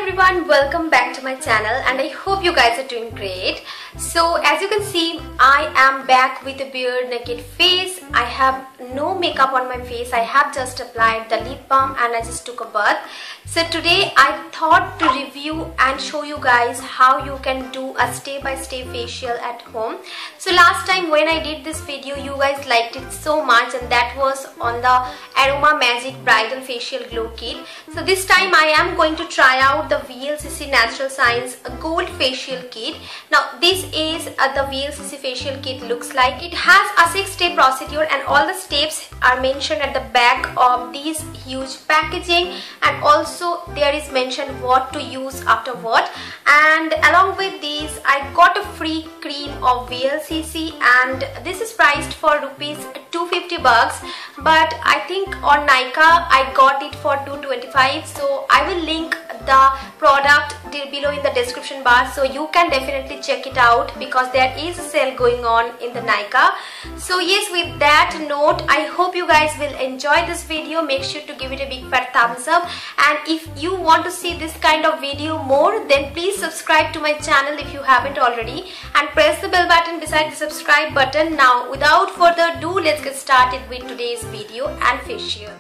everyone, welcome back to my channel and I hope you guys are doing great. So as you can see, I am back with a bare naked face. I have no makeup on my face. I have just applied the lip balm and I just took a bath. So today I thought to review and show you guys how you can do a step-by-step facial at home. So last time when I did this video, you guys liked it so much, and that was on the Aroma Magic Bridal Facial Glow Kit. So this time I am going to try out the VLCC Natural Science Gold Facial Kit. Now this is the VLCC facial kit looks like. It has a 6-step procedure and all the steps are mentioned at the back of this huge packaging, and also there is mentioned what to use after what. And along with these I got a free cream of VLCC, and this is priced for rupees 250 bucks, but I think on Nykaa I got it for 225. So I will link the product below in the description bar, so you can definitely check it out because there is a sale going on in the Nykaa. So yes, with that note, I hope you guys will enjoy this video. Make sure to give it a big fat thumbs up, and if you want to see this kind of video more, then please subscribe to my channel if you haven't already, and press the bell button beside the subscribe button. Now without further ado, let's get started with today's video and facial.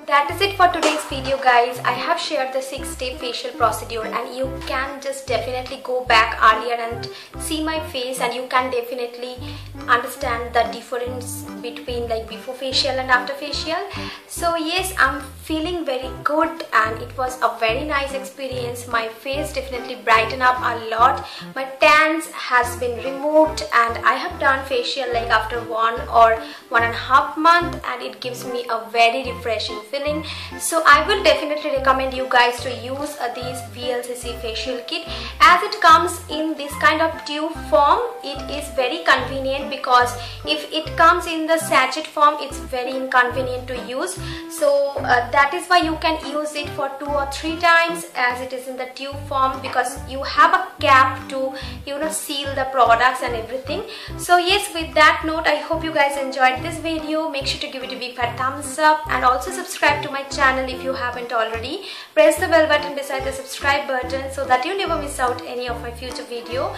that is it for today's video, guys. I have shared the 6-step facial procedure, and you can just definitely go back earlier and see my face, and you can definitely understand the difference between like before facial and after facial. So yes, I'm feeling very good and it was a very nice experience. My face definitely brightened up a lot. My tans has been removed, and I have done facial like after 1 or 1.5 months, and it gives me a very refreshing feeling. So I will definitely recommend you guys to use this VLCC facial kit, as it comes in this kind of tube form. It is very convenient, because if it comes in the sachet form, it's very inconvenient to use. So that is why you can use it for 2 or 3 times, as it is in the tube form, because you have a cap to seal the products and everything. So yes, with that note, I hope you guys enjoyed this video. Make sure to give it a big fat thumbs up, and also subscribe to my channel if you haven't already. Press the bell button beside the subscribe button so that you never miss out any of my future video.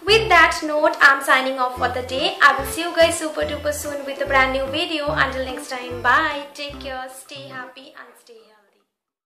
With that note, I'm signing off for the day. I will see you guys super duper soon with a brand new video. Until next time, bye, take care, stay happy and stay healthy.